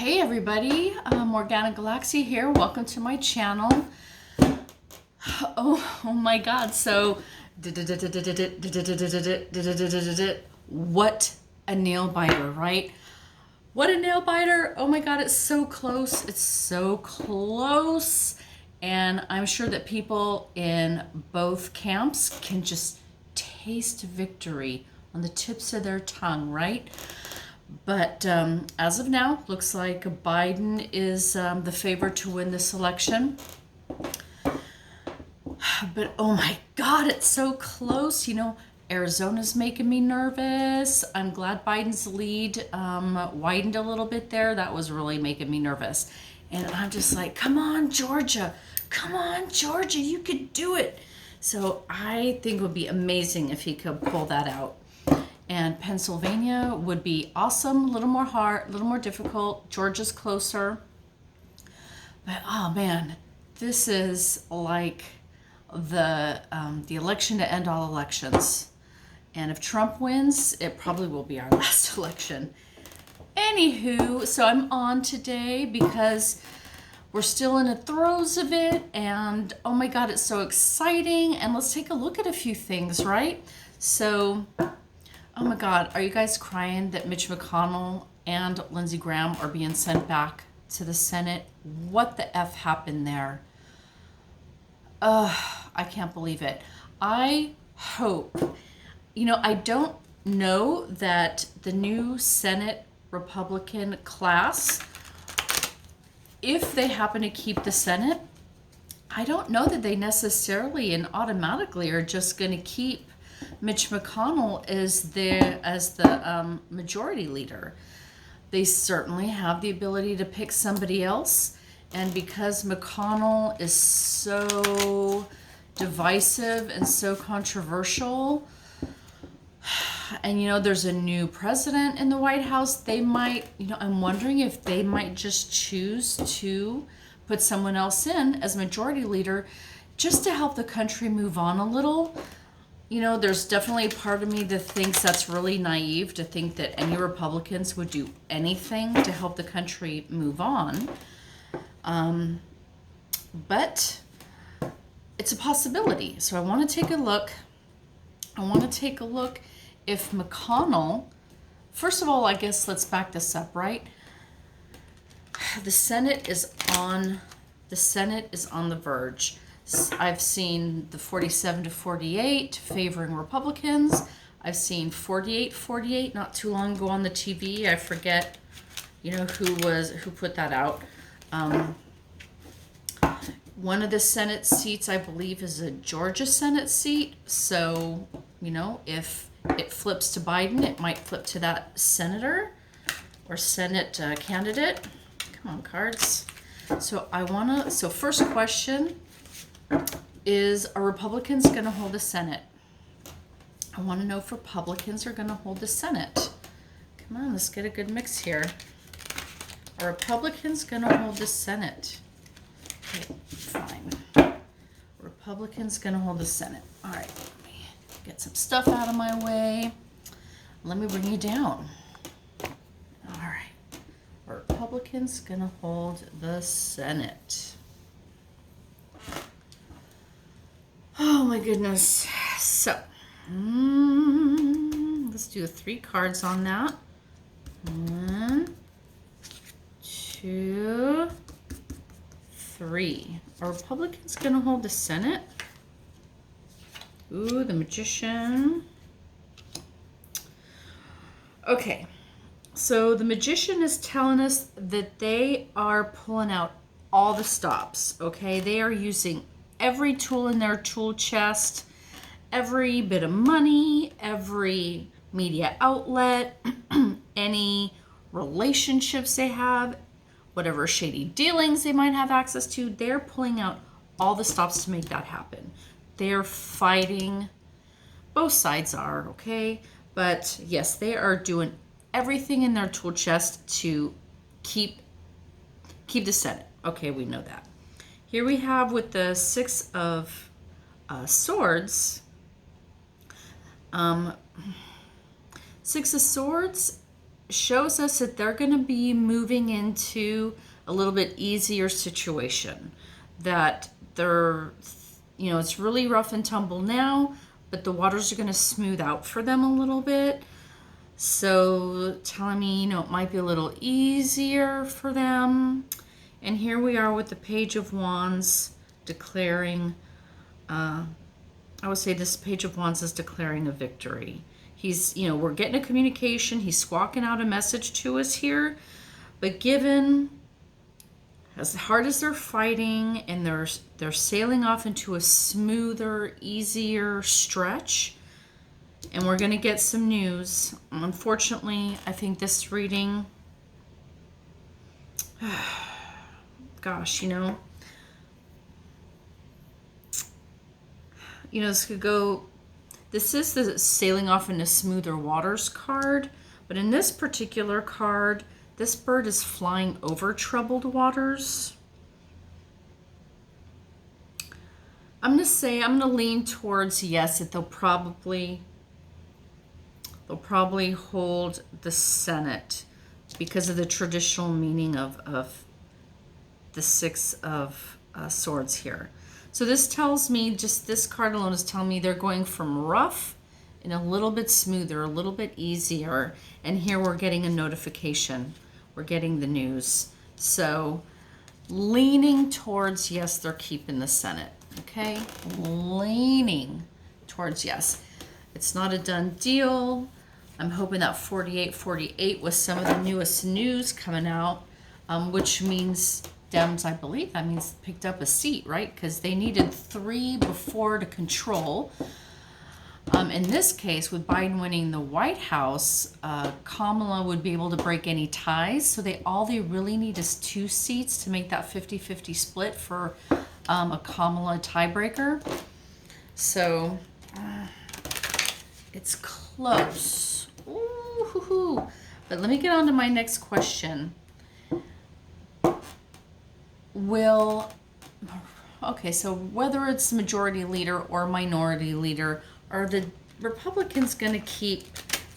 Hey everybody, Morgana Galaxy here. Welcome to my channel. Oh my God! So, what a nail biter, right? What a nail biter! Oh my God, it's so close. It's so close, and I'm sure that people in both camps can just taste victory on the tips of their tongue, right? But as of now, looks like Biden is the favorite to win this election. But oh my God, it's so close. Arizona's making me nervous. I'm glad Biden's lead widened a little bit there. That was really making me nervous. And I'm just like, come on, Georgia. Come on, Georgia. You could do it. So I think it would be amazing if he could pull that out. And Pennsylvania would be awesome, a little more hard, a little more difficult. Georgia's closer. But oh man, this is like the election to end all elections. And if Trump wins, it probably will be our last election. Anywho, so I'm on today because we're still in the throes of it. And oh my God, it's so exciting. And let's take a look at a few things, right? So, oh my God, are you guys crying that Mitch McConnell and Lindsey Graham are being sent back to the Senate? What the F happened there? I can't believe it. I hope, I don't know that the new Senate Republican class, if they happen to keep the Senate, I don't know that they necessarily and automatically are just going to keep Mitch McConnell as the majority leader. They certainly have the ability to pick somebody else. And because McConnell is so divisive and so controversial, and there's a new president in the White House, they might, I'm wondering if they might just choose to put someone else in as majority leader just to help the country move on a little. There's definitely a part of me that thinks that's really naive to think that any Republicans would do anything to help the country move on. But it's a possibility. So I want to take a look. If McConnell, first of all, I guess let's back this up, right? The Senate is on the verge. I've seen the 47-48 favoring Republicans. I've seen 48-48 not too long ago on the TV. I forget, who put that out. One of the Senate seats, I believe, is a Georgia Senate seat. So, if it flips to Biden, it might flip to that senator or Senate candidate. Come on, cards. So first question is, are Republicans going to hold the Senate? I want to know if Republicans are going to hold the Senate. Come on, let's get a good mix here. Are Republicans going to hold the Senate? Okay, fine. Republicans going to hold the Senate. All right, let me get some stuff out of my way. Let me bring you down. All right. Are Republicans going to hold the Senate? Oh my goodness. So, let's do 3 cards on that. 1, 2, 3. Are Republicans going to hold the Senate? Ooh, the Magician. Okay. So the Magician is telling us that they are pulling out all the stops, okay? They are using every tool in their tool chest, every bit of money, every media outlet, any relationships they have, whatever shady dealings they might have access to, they're pulling out all the stops to make that happen. They're fighting, both sides are, okay? But yes, they are doing everything in their tool chest to keep the Senate. Okay, we know that. Here we have with the 6 of Swords. 6 of Swords shows us that they're going to be moving into a little bit easier situation. That they're, it's really rough and tumble now, but the waters are going to smooth out for them a little bit. So telling me, it might be a little easier for them. And here we are with the Page of Wands declaring, I would say this Page of Wands is declaring a victory. He's, we're getting a communication. He's squawking out a message to us here. But given, as hard as they're fighting and they're sailing off into a smoother, easier stretch, and we're going to get some news. Unfortunately, I think this reading, gosh, this could go, this is the sailing off into smoother waters card, but in this particular card, this bird is flying over troubled waters. I'm going to lean towards yes, that they'll probably hold the Senate because of the traditional meaning of the Six of Swords here. So this tells me, just this card alone is telling me they're going from rough and a little bit smoother, a little bit easier. And here we're getting a notification. We're getting the news. So leaning towards yes, they're keeping the Senate. Okay? Leaning towards yes. It's not a done deal. I'm hoping that 48-48 was some of the newest news coming out, which means Dems, I believe, that means picked up a seat, right? Because they needed 3 before to control. In this case, with Biden winning the White House, Kamala would be able to break any ties. So all they really need is 2 seats to make that 50-50 split for a Kamala tiebreaker. So it's close. Ooh, but let me get on to my next question. So whether it's majority leader or minority leader, are the Republicans going to keep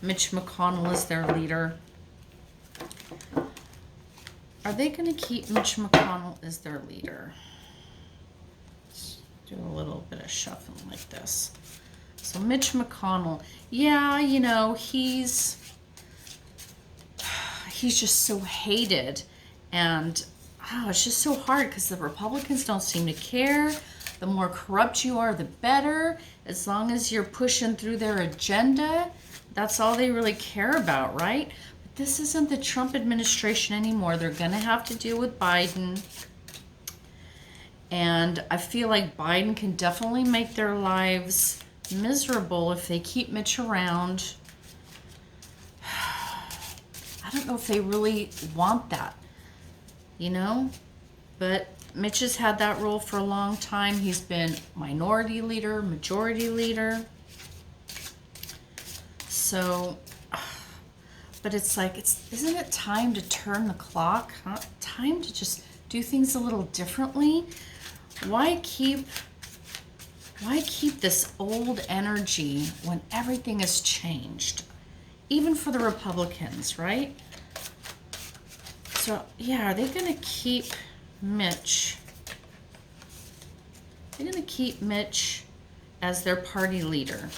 Mitch McConnell as their leader? Are they going to keep Mitch McConnell as their leader? Let's do a little bit of shuffling like this. So Mitch McConnell, yeah, he's just so hated, and it's just so hard because the Republicans don't seem to care. The more corrupt you are, the better. As long as you're pushing through their agenda, that's all they really care about, right? But this isn't the Trump administration anymore. They're going to have to deal with Biden. And I feel like Biden can definitely make their lives miserable if they keep Mitch around. I don't know if they really want that, but Mitch has had that role for a long time. He's been minority leader, majority leader. So, but it's like, isn't it time to turn the clock? Huh? Time to just do things a little differently? Why keep this old energy when everything has changed? Even for the Republicans, right? So, yeah, are they going to keep Mitch? They're going to keep Mitch as their party leader.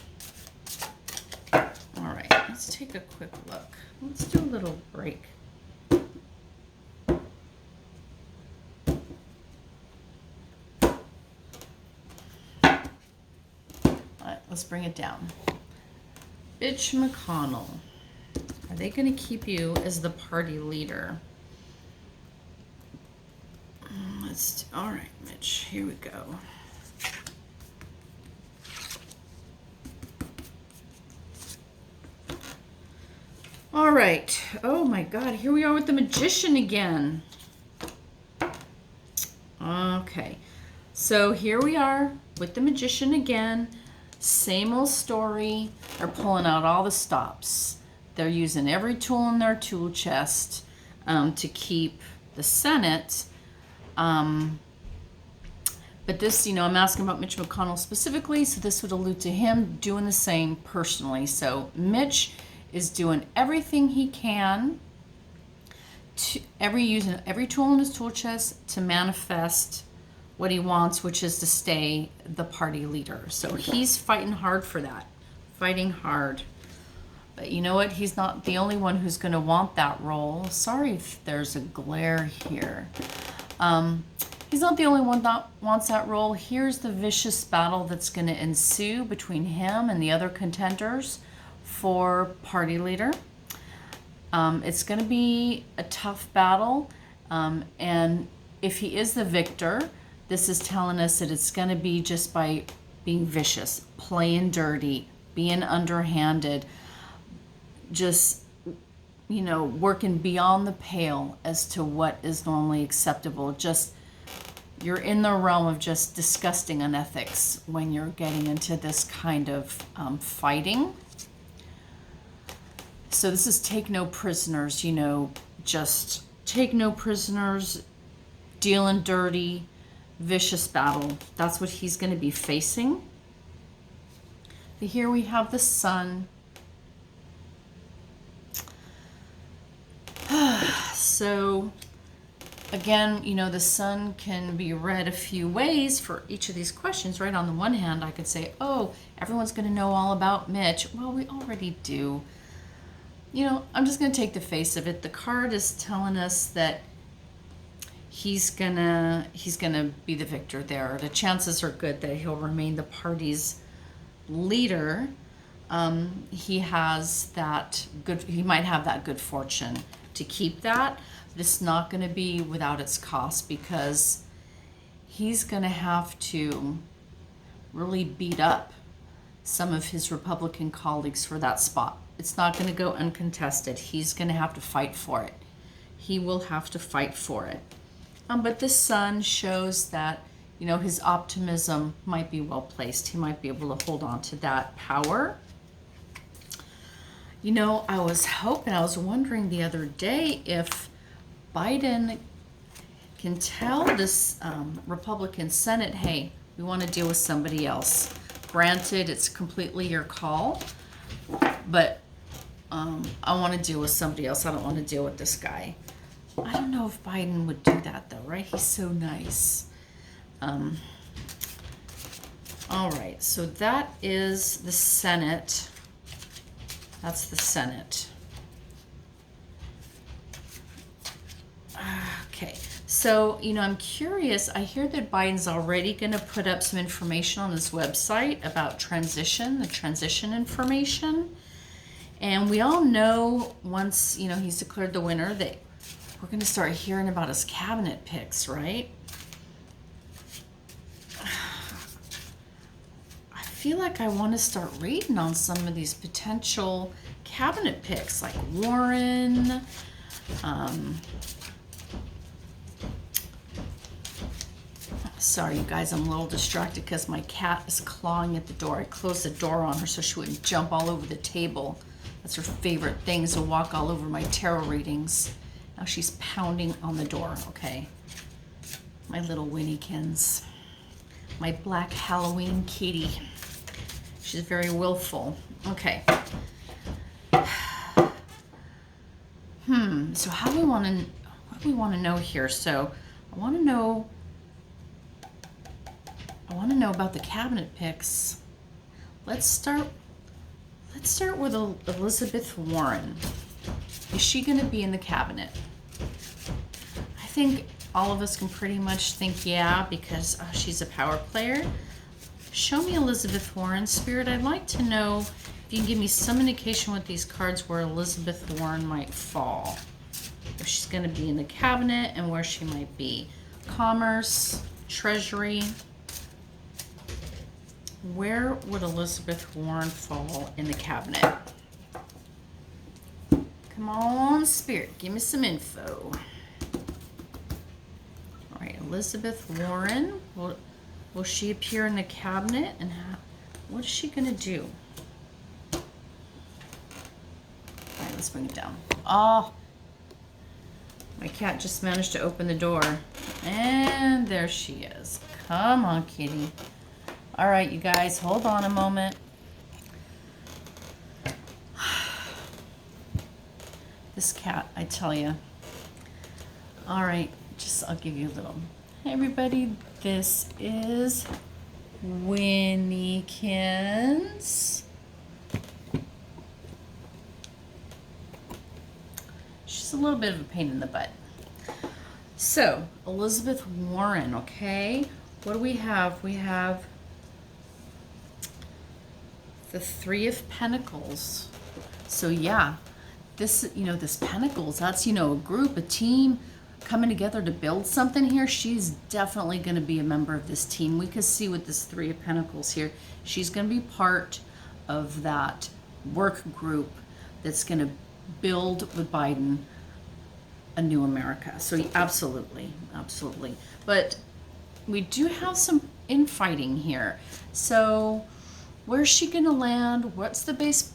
All right, let's take a quick look. Let's do a little break. All right, let's bring it down. Mitch McConnell. Are they going to keep you as the party leader? All right, Mitch, here we go. All right. Oh my God, here we are with the Magician again. Okay, so here we are with the Magician again. Same old story. They're pulling out all the stops. They're using every tool in their tool chest to keep the Senate. But this, I'm asking about Mitch McConnell specifically, so this would allude to him doing the same personally. So Mitch is doing everything he can to using every tool in his tool chest to manifest what he wants, which is to stay the party leader. So he's fighting hard for that, fighting hard. But you know what? He's not the only one who's going to want that role. Sorry if there's a glare here. He's not the only one that wants that role. Here's the vicious battle that's going to ensue between him and the other contenders for party leader. It's going to be a tough battle. And if he is the victor, this is telling us that it's going to be just by being vicious, playing dirty, being underhanded, just, you know, working beyond the pale as to what is normally acceptable. Just, you're in the realm of just disgusting unethics when you're getting into this kind of fighting. So this is take no prisoners, you know, just take no prisoners, dealing dirty, vicious battle. That's what he's going to be facing. But here we have the sun. So again, you know, the sun can be read a few ways for each of these questions, right? On the one hand, I could say, oh, everyone's going to know all about Mitch. Well, we already do. You know, I'm just going to take the face of it. The card is telling us that he's gonna be the victor there. The chances are good that he'll remain the party's leader. He has that good. He might have that good fortune to keep that. But it's not going to be without its cost, because he's going to have to really beat up some of his Republican colleagues for that spot. It's not going to go uncontested. He's going to have to fight for it. He will have to fight for it. But the sun shows that, you know, his optimism might be well placed. He might be able to hold on to that power. You know, I was wondering the other day if Biden can tell this Republican Senate, hey, we want to deal with somebody else. Granted, it's completely your call, but I want to deal with somebody else. I don't want to deal with this guy. I don't know if Biden would do that, though, right? He's so nice. All right, so that is the Senate. That's the Senate. Okay, so, you know, I'm curious. I hear that Biden's already going to put up some information on his website about the transition information. And we all know once, you know, he's declared the winner that we're going to start hearing about his cabinet picks, right? I feel like I want to start reading on some of these potential cabinet picks, like Warren. Sorry, you guys, I'm a little distracted because my cat is clawing at the door. I closed the door on her so she wouldn't jump all over the table. That's her favorite thing, is to walk all over my tarot readings. Now she's pounding on the door, okay? My little Winnykins. My black Halloween kitty. She's very willful. Okay. So what do we want to know here? So I want to know about the cabinet picks. Let's start with Elizabeth Warren. Is she going to be in the cabinet? I think all of us can pretty much think yeah, because she's a power player. Show me Elizabeth Warren, Spirit. I'd like to know if you can give me some indication with these cards where Elizabeth Warren might fall. If she's going to be in the cabinet and where she might be. Commerce, Treasury. Where would Elizabeth Warren fall in the cabinet? Come on, Spirit, give me some info. All right, Elizabeth Warren. Will she appear in the cabinet? And what is she going to do? All right, let's bring it down. Oh, my cat just managed to open the door. And there she is. Come on, kitty. All right, you guys, hold on a moment. This cat, I tell you. All right, I'll give you a little. Hey everybody, this is Winnykins. She's a little bit of a pain in the butt. So, Elizabeth Warren, okay? What do we have? We have the Three of Pentacles. So yeah, this Pentacles, that's, a group, a team coming together to build something here. She's definitely going to be a member of this team. We can see with this Three of Pentacles here, she's going to be part of that work group that's going to build with Biden a new America. So absolutely, absolutely. But we do have some infighting here. So where's she going to land? What's the best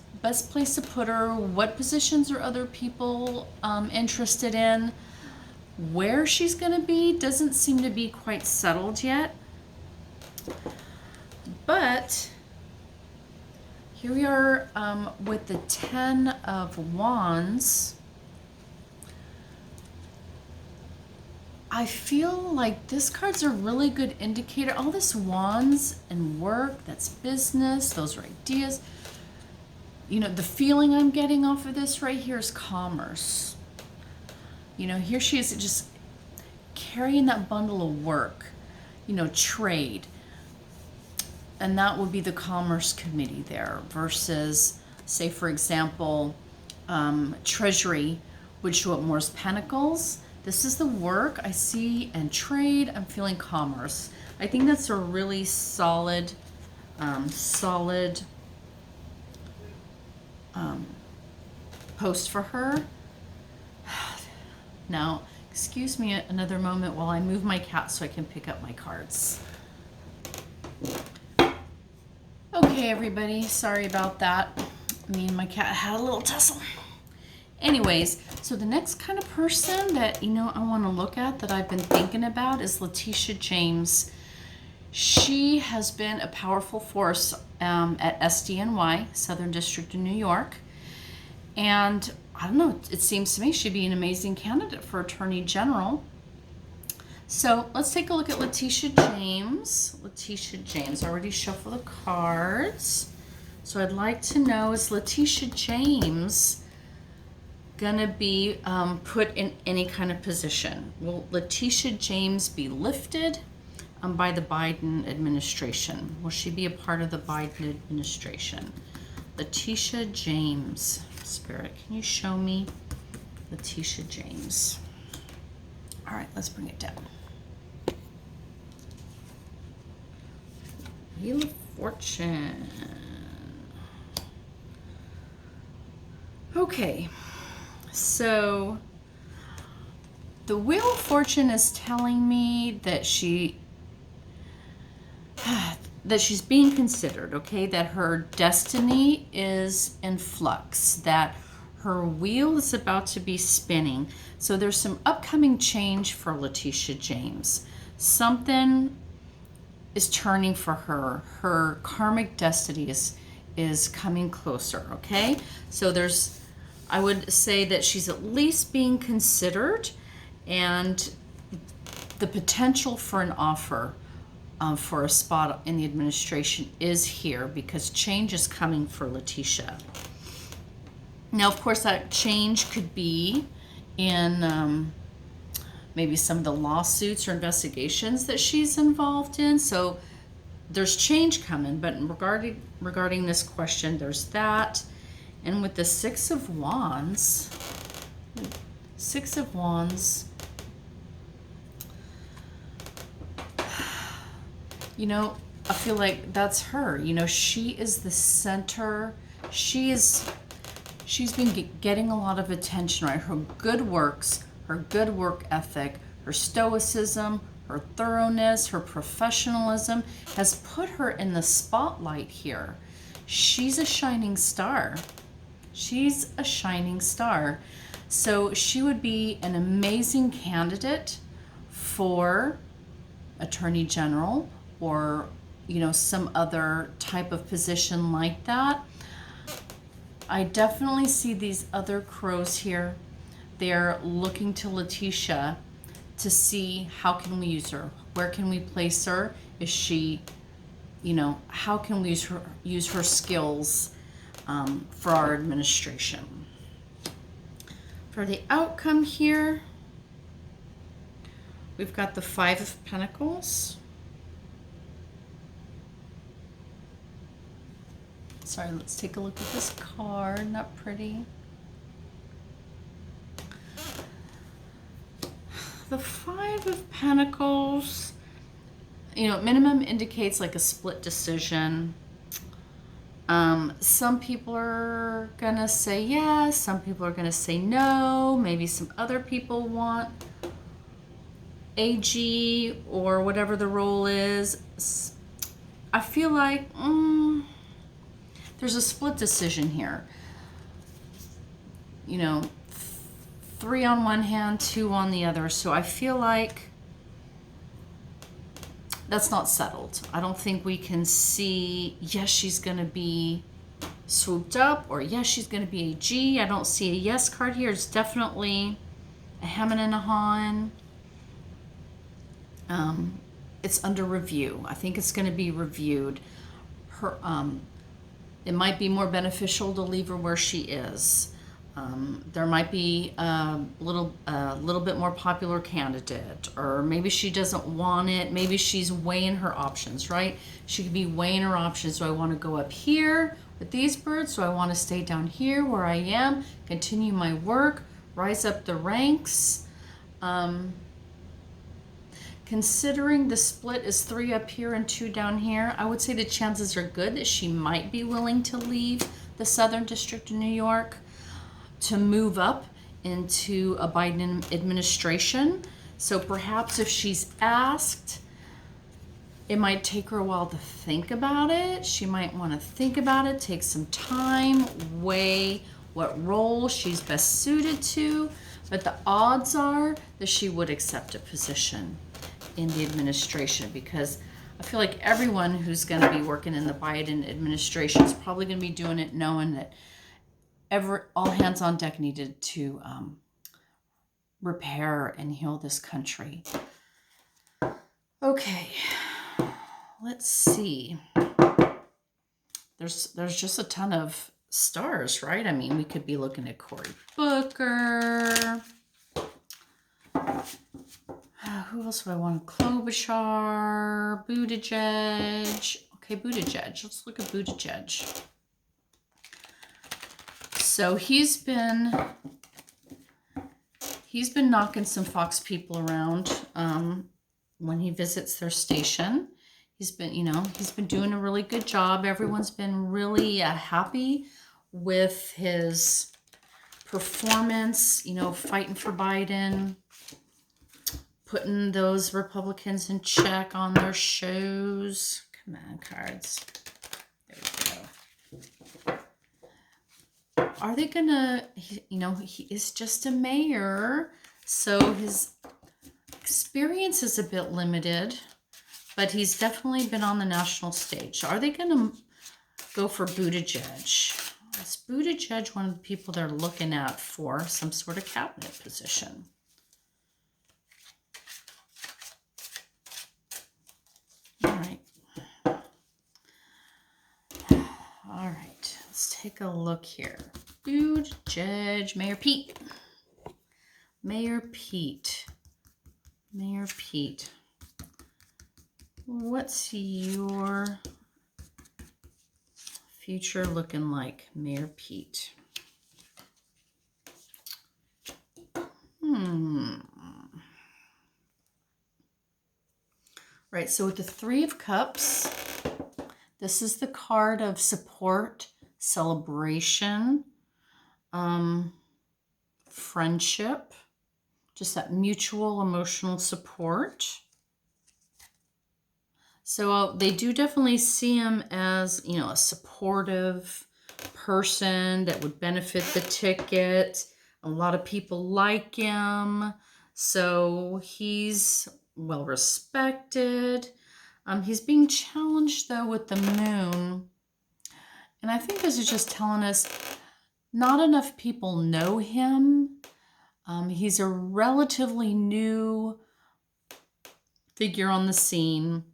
place to put her? What positions are other people interested in? Where she's going to be doesn't seem to be quite settled yet. But here we are with the Ten of Wands. I feel like this card's a really good indicator. All this wands and work, that's business, those are ideas. The feeling I'm getting off of this right here is commerce. Here she is just carrying that bundle of work, trade. And that would be the Commerce Committee there versus, say, for example, Treasury would show up more as Pentacles. This is the work I see, and trade, I'm feeling commerce. I think that's a really solid post for her. Now, excuse me another moment while I move my cat so I can pick up my cards. Okay, everybody, sorry about that. Me and my cat had a little tussle. Anyways, so the next kind of person that, I want to look at that I've been thinking about is Leticia James. She has been a powerful force at SDNY, Southern District of New York. And I don't know, it seems to me she'd be an amazing candidate for Attorney General. So let's take a look at Leticia James. Leticia James, already shuffle the cards. So I'd like to know, is Leticia James gonna be put in any kind of position? Will Leticia James be lifted by the Biden administration? Will she be a part of the Biden administration? Leticia James. Spirit, can you show me Leticia James? All right, let's bring it down. Wheel of Fortune. Okay, so the Wheel of Fortune is telling me that she's being considered, okay? That her destiny is in flux, that her wheel is about to be spinning. So there's some upcoming change for Leticia James. Something is turning for her. Her karmic destiny is coming closer, okay? So I would say that she's at least being considered, and the potential for an offer for a spot in the administration is here because change is coming for Leticia. Now, of course, that change could be in maybe some of the lawsuits or investigations that she's involved in. So there's change coming, but regarding this question, there's that. And with the Six of Wands, I feel like that's her. She is the center. She's been getting a lot of attention, right? Her good works, her good work ethic, her stoicism, her thoroughness, her professionalism has put her in the spotlight here. She's a shining star. She's a shining star. So she would be an amazing candidate for Attorney General or, some other type of position like that. I definitely see these other crows here they're looking to Leticia to see how can we use her, where can we place her, is she, you know, how can we use her skills for our administration. For the outcome here, we've got the Five of Pentacles. Sorry, let's take a look at this card. Not pretty. The Five of Pentacles, you know, minimum indicates like a split decision. Some people are gonna say yes, some people are gonna say no, maybe some other people want AG or whatever the role is. I feel like there's a split decision here. You know, 3 on one hand, 2 on the other. So I feel like that's not settled. I don't think we can see, yes, she's going to be swooped up, or yes, she's going to be a G. I don't see a yes card here. It's definitely a hem and a haw. It's under review. I think it's going to be reviewed. Her, it might be more beneficial to leave her where she is. There might be a little bit more popular candidate, or maybe she doesn't want it. Maybe she's weighing her options, right? She could be weighing her options. Do I want to go up here with these birds? Do I want to stay down here where I am, continue my work, rise up the ranks? Considering the split is 3 up here and 2 down here, I would say the chances are good that she might be willing to leave the Southern District of New York to move up into a Biden administration. So perhaps if she's asked, it might take her a while to think about it. She might want to think about it, take some time, weigh what role she's best suited to. But the odds are that she would accept a position in the administration, because I feel like everyone who's going to be working in the Biden administration is probably going to be doing it knowing that all hands on deck needed to repair and heal this country. Okay, let's see. There's just a ton of stars, right? I mean, we could be looking at Cory Booker. Who else would I want? Klobuchar, Buttigieg. Okay, Buttigieg. Let's look at Buttigieg. So he's been knocking some Fox people around when he visits their station. He's been doing a really good job. Everyone's been really happy with his performance, you know, fighting for Biden, putting those Republicans in check on their shows. Come on, cards. There we go. Are they gonna, you know, he is just a mayor, so his experience is a bit limited, but he's definitely been on the national stage. So are they gonna go for Buttigieg? Is Buttigieg one of the people they're looking at for some sort of cabinet position? All right. All right, let's take a look here. Buttigieg, Mayor Pete. Mayor Pete. Mayor Pete. What's your future looking like, Mayor Pete? Right, so with the Three of Cups, this is the card of support, celebration, friendship, just that mutual emotional support. So they do definitely see him as, you know, a supportive person that would benefit the ticket. A lot of people like him. So he's well respected. He's being challenged though with the moon. And I think this is just telling us not enough people know him. He's a relatively new figure on the scene.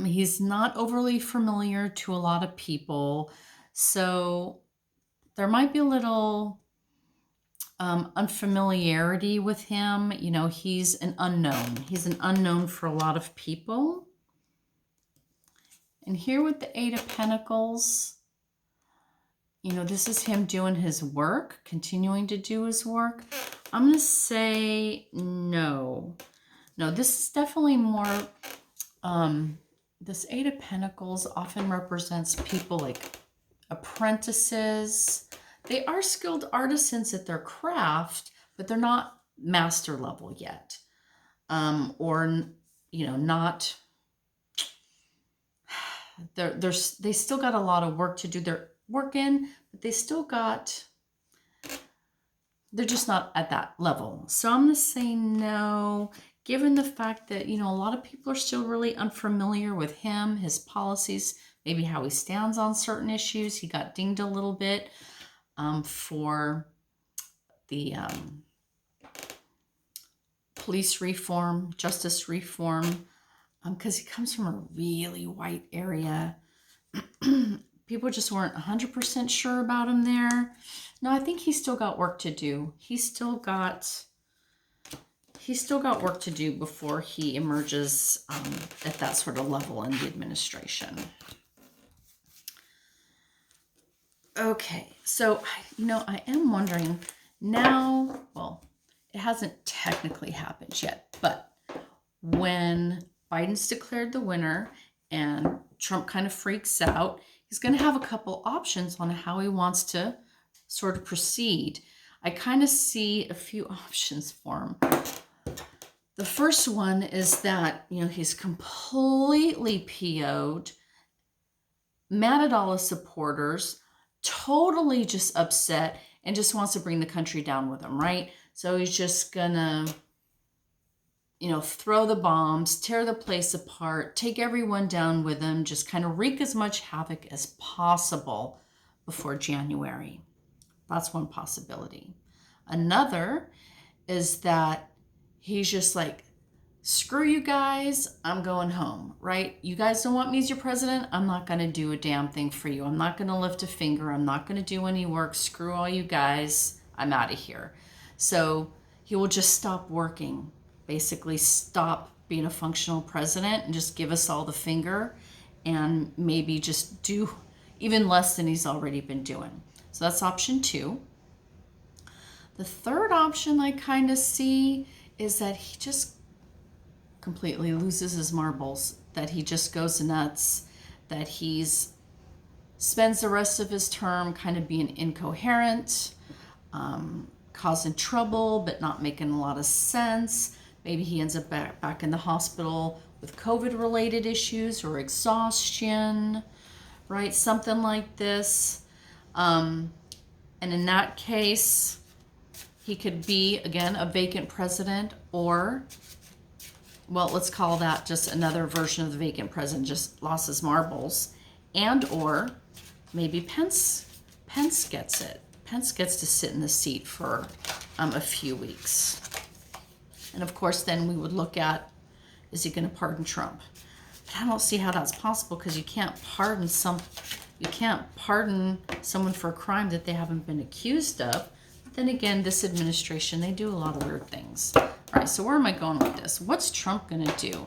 He's not overly familiar to a lot of people, so there might be a little unfamiliarity with him. You know, he's an unknown. He's an unknown for a lot of people. And here with the Eight of Pentacles, you know, this is him doing his work, continuing to do his work. I'm going to say no. No, this is definitely more, this Eight of Pentacles often represents people like apprentices. They are skilled artisans at their craft, but they're not master level yet. Or, you know, not, they still got a lot of work to do. They're working, but they still got, they're just not at that level. So I'm going to say no, given the fact that, you know, a lot of people are still really unfamiliar with him, his policies, maybe how he stands on certain issues. He got dinged a little bit for the police reform, justice reform, because he comes from a really white area. People just weren't 100% sure about him there. No, I think he's still got work to do. He's still got work to do before he emerges at that sort of level in the administration. Okay, so, you know, I am wondering now, well, it hasn't technically happened yet, but when Biden's declared the winner and Trump kind of freaks out, he's going to have a couple options on how he wants to sort of proceed. I kind of see a few options for him. The first one is that, you know, he's completely PO'd, mad at all his supporters, totally just upset, and just wants to bring the country down with him, right? So he's just gonna, you know, throw the bombs, tear the place apart, take everyone down with him, just kind of wreak as much havoc as possible before January. That's one possibility. Another is that he's just like, screw you guys, I'm going home, right? You guys don't want me as your president, I'm not going to do a damn thing for you. I'm not going to lift a finger. I'm not going to do any work. Screw all you guys. I'm out of here. So he will just stop working, basically stop being a functional president and just give us all the finger and maybe just do even less than he's already been doing. So that's option 2. The third option I kind of see is that he just completely loses his marbles, that he just goes nuts, that he's spends the rest of his term kind of being incoherent, causing trouble, but not making a lot of sense. Maybe he ends up back in the hospital with COVID-related issues or exhaustion, right? Something like this. And in that case, he could be, again, a vacant president, or, well, let's call that just another version of the vacant president, just lost his marbles. And or maybe Pence gets it. Pence gets to sit in the seat for a few weeks. And of course, then we would look at, is he going to pardon Trump? But I don't see how that's possible, because you can't pardon someone for a crime that they haven't been accused of. But then again, this administration, they do a lot of weird things. All right, so where am I going with this? What's Trump going to do?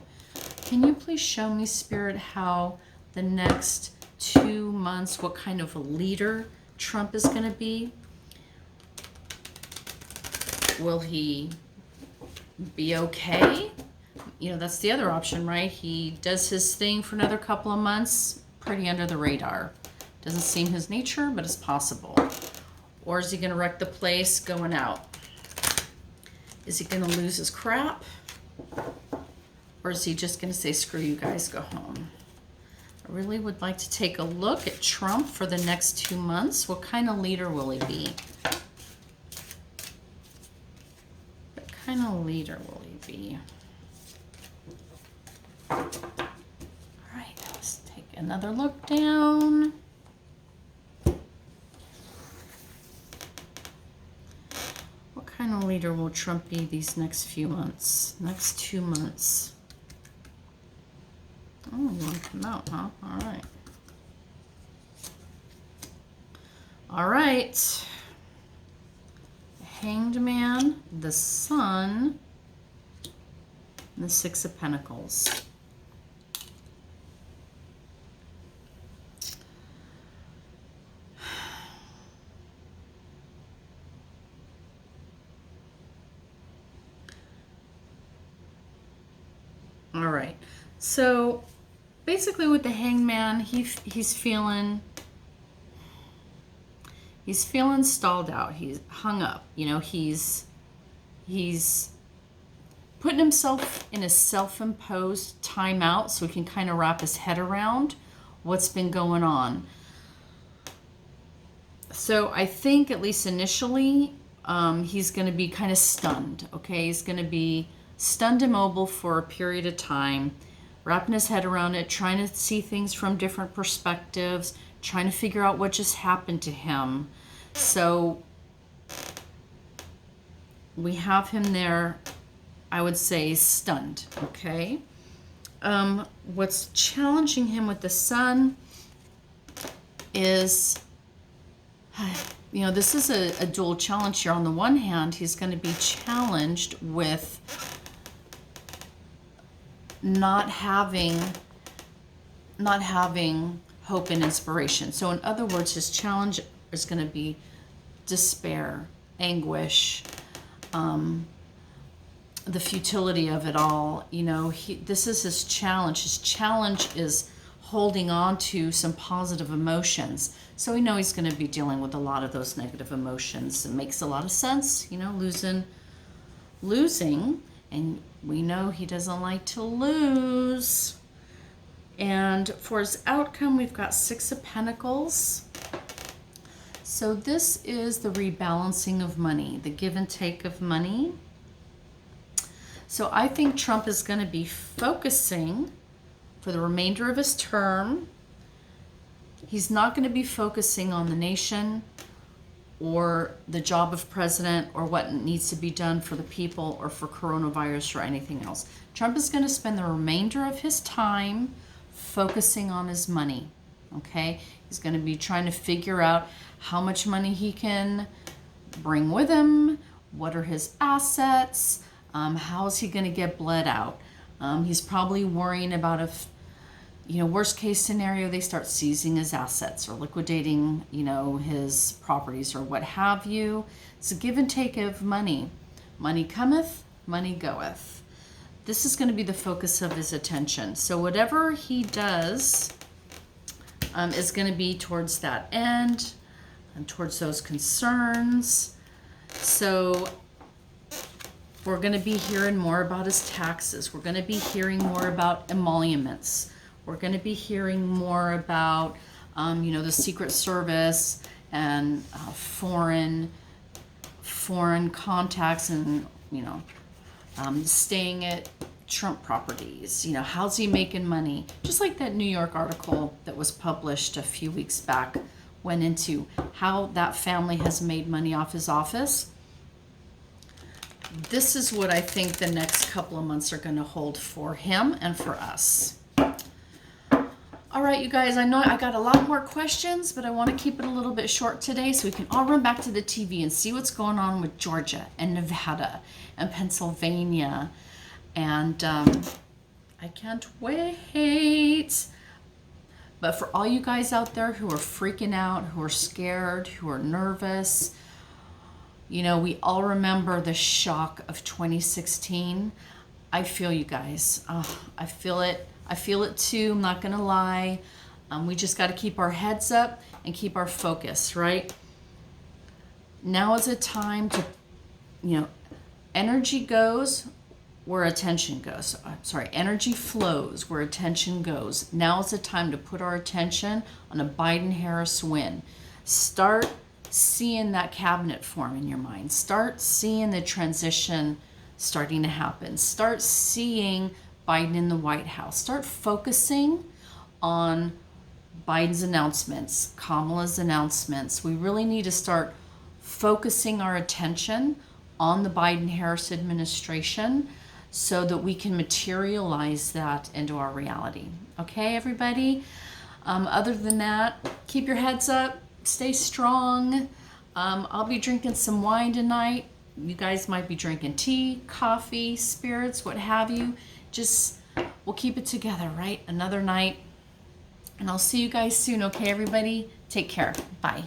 Can you please show me, Spirit, how the next 2 months, what kind of a leader Trump is going to be? Will he be okay? You know, that's the other option, right? He does his thing for another couple of months, pretty under the radar. Doesn't seem his nature, but it's possible. Or is he going to wreck the place going out? Is he going to lose his crap? Or is he just going to say, screw you guys, go home? I really would like to take a look at Trump for the next 2 months. What kind of leader will he be? What kind of leader will he be? All right, let's take another look down. What kind of leader will Trump be these next few months? Next 2 months. Oh, you want to come out, huh? All right. All right. Hanged Man, the Sun, and the Six of Pentacles. All right. So basically with the Hanged Man, he's feeling stalled out. He's hung up. You know, he's putting himself in a self-imposed timeout so he can kind of wrap his head around what's been going on. So I think, at least initially, he's going to be kind of stunned. Okay, he's going to be stunned, immobile for a period of time, wrapping his head around it, trying to see things from different perspectives, trying to figure out what just happened to him. So we have him there, I would say, stunned. Okay. What's challenging him with the Sun is, you know, this is a dual challenge here. On the one hand, he's going to be challenged with not having hope and inspiration. So in other words, his challenge is going to be despair, anguish, the futility of it all. You know, this is his challenge. His challenge is holding on to some positive emotions. So we know he's going to be dealing with a lot of those negative emotions. It makes a lot of sense, you know, losing, and we know he doesn't like to lose. And for his outcome, we've got Six of Pentacles. So this is the rebalancing of money, the give and take of money. So I think Trump is going to be focusing for the remainder of his term. He's not going to be focusing on the nation or the job of president or what needs to be done for the people or for coronavirus or anything else. Trump is going to spend the remainder of his time focusing on his money. Okay? He's going to be trying to figure out how much money he can bring with him, what are his assets, how is he going to get bled out. He's probably worrying about if, you know, worst case scenario, they start seizing his assets or liquidating, you know, his properties or what have you. It's a give and take of money. Money cometh, money goeth. This is going to be the focus of his attention. So whatever he does is going to be towards that end and towards those concerns. So we're going to be hearing more about his taxes. We're going to be hearing more about emoluments. We're going to be hearing more about, you know, the Secret Service and foreign contacts and, you know, staying at Trump properties. You know, how's he making money? Just like that New York article that was published a few weeks back went into how that family has made money off his office. This is what I think the next couple of months are going to hold for him and for us. All right, you guys, I know I got a lot more questions, but I want to keep it a little bit short today so we can all run back to the TV and see what's going on with Georgia and Nevada and Pennsylvania. And I can't wait. But for all you guys out there who are freaking out, who are scared, who are nervous, you know, we all remember the shock of 2016. I feel you guys. I feel it. I feel it too. I'm not going to lie. We just got to keep our heads up and keep our focus, right? Now is a time to, you know, energy goes where attention goes. Energy flows where attention goes. Now is the time to put our attention on a Biden-Harris win. Start seeing that cabinet form in your mind. Start seeing the transition starting to happen. Start seeing Biden in the White House. Start focusing on Biden's announcements, Kamala's announcements. We really need to start focusing our attention on the Biden-Harris administration so that we can materialize that into our reality. Okay, everybody? Other than that, keep your heads up, stay strong. I'll be drinking some wine tonight. You guys might be drinking tea, coffee, spirits, what have you. Just, we'll keep it together, right? Another night. And I'll see you guys soon, okay, everybody? Take care. Bye.